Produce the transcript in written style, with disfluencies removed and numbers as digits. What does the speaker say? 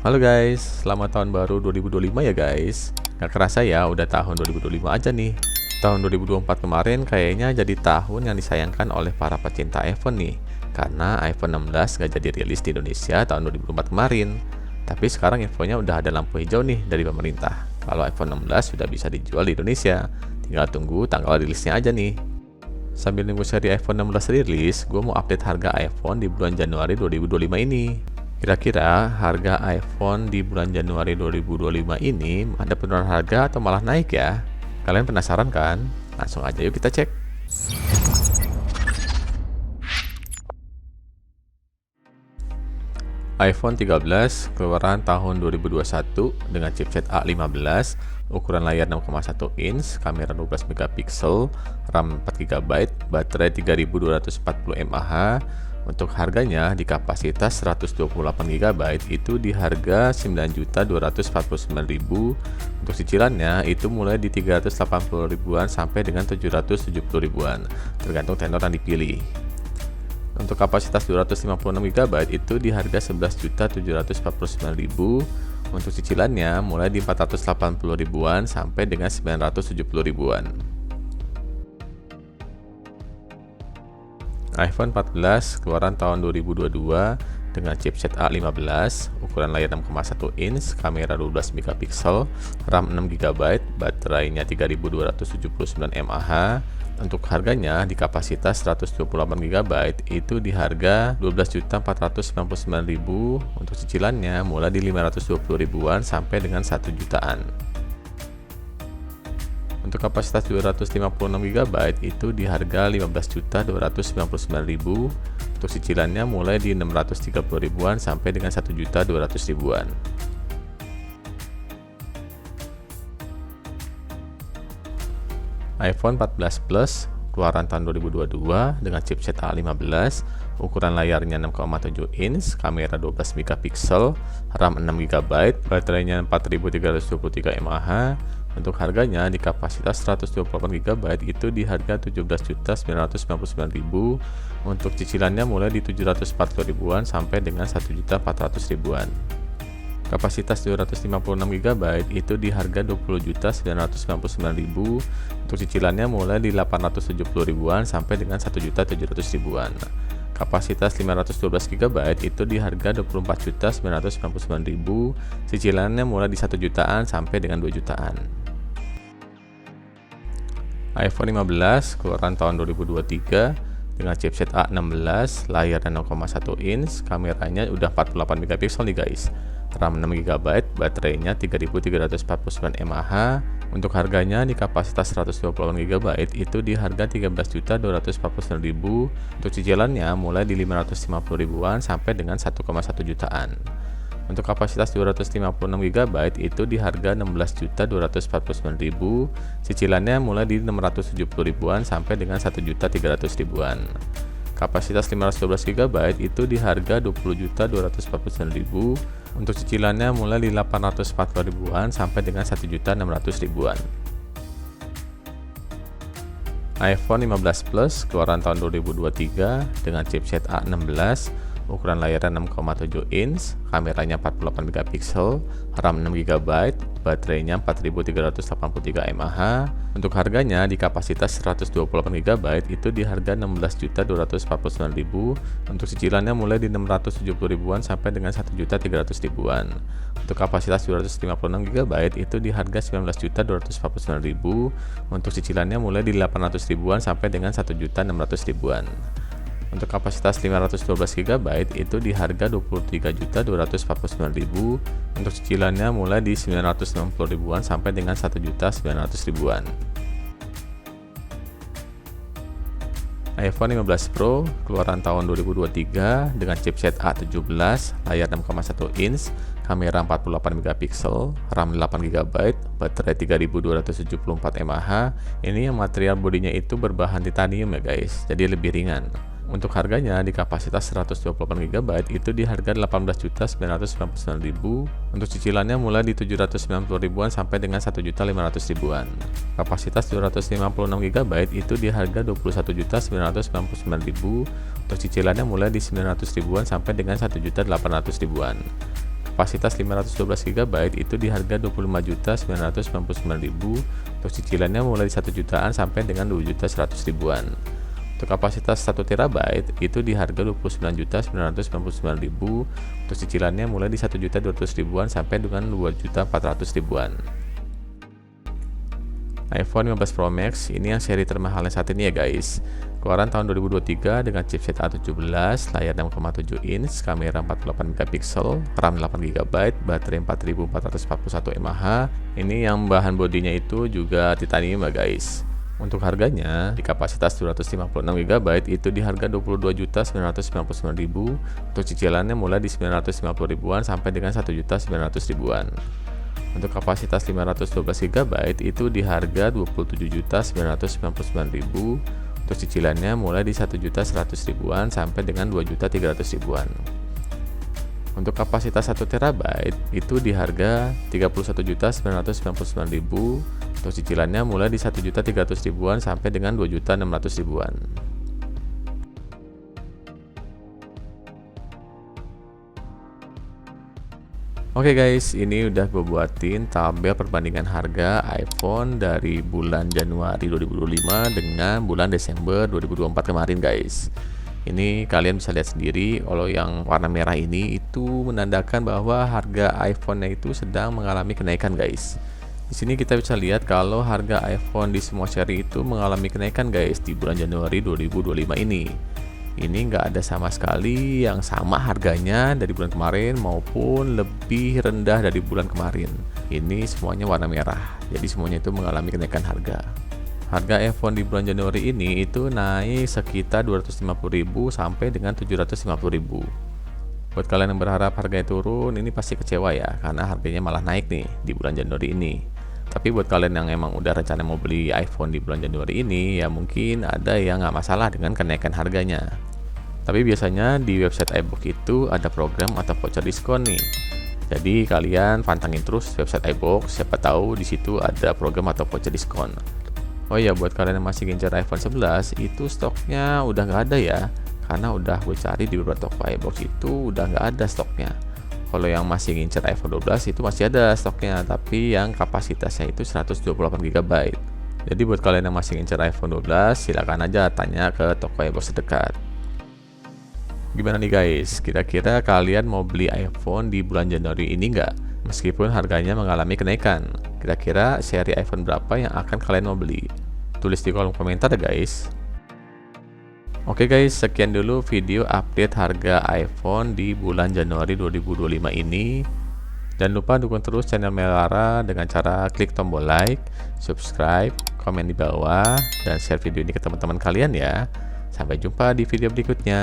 Halo guys, selamat tahun baru 2025 ya guys. Gak kerasa ya, udah tahun 2025 aja nih. Tahun 2024 kemarin kayaknya jadi tahun yang disayangkan oleh para pecinta iPhone nih. Karena iPhone 16 gak jadi rilis di Indonesia tahun 2024 kemarin. Tapi sekarang infonya udah ada lampu hijau nih dari pemerintah. Kalau iPhone 16 sudah bisa dijual di Indonesia. Tinggal tunggu tanggal rilisnya aja nih. Sambil nunggu seri iPhone 16 rilis, gue mau update harga iPhone di bulan Januari 2025 ini. Kira-kira harga iPhone di bulan Januari 2025 ini ada penurunan harga atau malah naik ya? Kalian penasaran kan? Langsung aja yuk kita cek. iPhone 13 keluaran tahun 2021 dengan chipset A15, ukuran layar 6,1 inch, kamera 12 megapiksel, RAM 4 GB, baterai 3240 mAh. Untuk harganya di kapasitas 128 GB itu di harga 9.249.000. Untuk cicilannya itu mulai di 380 ribuan sampai dengan 770 ribuan, tergantung tenor yang dipilih. Untuk kapasitas 256 GB itu di harga 11.749.000. Untuk cicilannya mulai di 480 ribuan sampai dengan 970 ribuan. iPhone 14 keluaran tahun 2022 dengan chipset A15, ukuran layar 6,1 inch, kamera 12 megapiksel, RAM 6 GB, baterainya 3279 mAh. Untuk harganya di kapasitas 128 GB itu di harga 12.499.000. Untuk cicilannya mulai di 520 ribuan sampai dengan 1 jutaan. Untuk kapasitas 256 GB itu di harga 15.299.000. Untuk cicilannya mulai di 630 ribuan sampai dengan 1.200 ribuan. iPhone 14 Plus keluaran tahun 2022 dengan chipset A15, ukuran layarnya 6,7 inch, kamera 12 megapiksel, RAM 6 GB, baterainya 4323 mAh. Untuk harganya di kapasitas 128 GB itu di harga 17.999.000. Untuk cicilannya mulai di 740 ribuan sampai dengan 1.400 ribuan. Kapasitas 256 GB itu di harga 20.999.000. Untuk cicilannya mulai di 870 ribuan sampai dengan 1.700 ribuan. Kapasitas 512 GB itu di harga 24.999.000. Cicilannya mulai di 1 jutaan sampai dengan 2 jutaan. iPhone 15 keluaran tahun 2023 dengan chipset A16, layarnya 6,1 inch, kameranya udah 48 megapiksel nih guys, RAM 6 GB, baterainya 3349 mAh. Untuk harganya di kapasitas 128 GB itu di harga 13.249.000. Untuk cicilannya mulai di 550 ribuan sampai dengan 1,1 jutaan. Untuk kapasitas 256 GB itu di harga 16.249.000. Cicilannya mulai di 670 ribuan sampai dengan 1.300 ribuan. Kapasitas 512 GB itu di harga 20.249.000. Untuk cicilannya mulai di 840 ribuan sampai dengan 1.600 ribuan. iPhone 15 Plus keluaran tahun 2023 dengan chipset A16, ukuran layarnya 6,7 inch, kameranya 48 megapiksel, RAM 6 GB, baterainya 4383 mAh. Untuk harganya di kapasitas 128 GB itu di harga 16.249.000. Untuk cicilannya mulai di 670 ribuan sampai dengan 1.300 ribuan. Untuk kapasitas 256 GB itu di harga 19.249.000. Untuk cicilannya mulai di 800 ribuan sampai dengan 1.600 ribuan. Untuk kapasitas 512 GB itu di harga 23.249.000. Untuk cicilannya mulai di 960 ribuan sampai dengan 1.900 ribuan. iPhone 15 Pro keluaran tahun 2023 dengan chipset A17, layar 6,1 inch, kamera 48 megapiksel, RAM 8 GB, baterai 3274 mAh. Ini yang material bodinya itu berbahan titanium ya guys, jadi lebih ringan. Untuk harganya di kapasitas 128 GB itu di harga 18.999.000. Untuk cicilannya mulai di 790 ribuan sampai dengan 1.500 ribuan. Kapasitas 256 GB itu di harga 21.999.000. Untuk cicilannya mulai di 900 ribuan sampai dengan 1.800 ribuan. kapasitas 512 GB itu di harga 25.999.000. Untuk cicilannya mulai di 1 jutaan sampai dengan 2.100.000-an. Untuk kapasitas 1 TB itu di harga 29.999.000. Untuk cicilannya mulai di 1.200.000-an sampai dengan 2.400.000-an. iPhone 15 Pro Max ini yang seri termahalnya saat ini ya guys. Keluaran tahun 2023 dengan chipset A17, layar 6,7 inch, kamera 48 megapiksel, RAM 8 GB, baterai 4441 mAh. Ini yang bahan bodinya itu juga titanium ya guys. Untuk harganya di kapasitas 256 GB itu di harga 22.999.000. Untuk cicilannya mulai di 950.000-an sampai dengan 1.900.000-an. Untuk kapasitas 512 GB itu di harga 27.999.000. Untuk cicilannya mulai di 1.100.000-an sampai dengan 2.300.000-an. Untuk kapasitas 1 TB itu di harga 31.999.000. Untuk cicilannya mulai di 1.300.000-an sampai dengan 2.600.000-an. Oke guys, ini udah gue buatin tabel perbandingan harga iPhone dari bulan Januari 2025 dengan bulan Desember 2024 kemarin guys. Ini kalian bisa lihat sendiri, kalau yang warna merah ini itu menandakan bahwa harga iPhone-nya itu sedang mengalami kenaikan guys. Di sini kita bisa lihat kalau harga iPhone di semua seri itu mengalami kenaikan guys di bulan Januari 2025 ini. Ini nggak ada sama sekali yang sama harganya dari bulan kemarin maupun lebih rendah dari bulan kemarin. Ini semuanya warna merah, jadi semuanya itu mengalami kenaikan harga. Harga iPhone di bulan Januari ini itu naik sekitar 250.000 sampai dengan 750.000. Buat kalian yang berharap harganya turun, ini pasti kecewa ya, karena harganya malah naik nih di bulan Januari ini. Tapi buat kalian yang emang udah rencana mau beli iPhone di bulan Januari ini, ya mungkin ada yang nggak masalah dengan kenaikan harganya. Tapi biasanya di website iBox itu ada program atau voucher diskon nih. Jadi kalian pantangin terus website iBox, siapa tahu di situ ada program atau voucher diskon. Oh iya, buat kalian yang masih ngincar iPhone 11, itu stoknya udah nggak ada ya, karena udah gue cari di beberapa toko iBox itu udah nggak ada stoknya. Kalau yang masih ngincer iPhone 12 itu masih ada stoknya, tapi yang kapasitasnya itu 128 GB. Jadi buat kalian yang masih ngincer iPhone 12, silakan aja tanya ke toko iBox terdekat. Gimana nih guys, kira-kira kalian mau beli iPhone di bulan Januari ini nggak? Meskipun harganya mengalami kenaikan, kira-kira seri iPhone berapa yang akan kalian mau beli? Tulis di kolom komentar ya guys. Oke guys, sekian dulu video update harga iPhone di bulan Januari 2025 ini. Jangan lupa dukung terus channel Melara dengan cara klik tombol like, subscribe, komen di bawah, dan share video ini ke teman-teman kalian ya. Sampai jumpa di video berikutnya.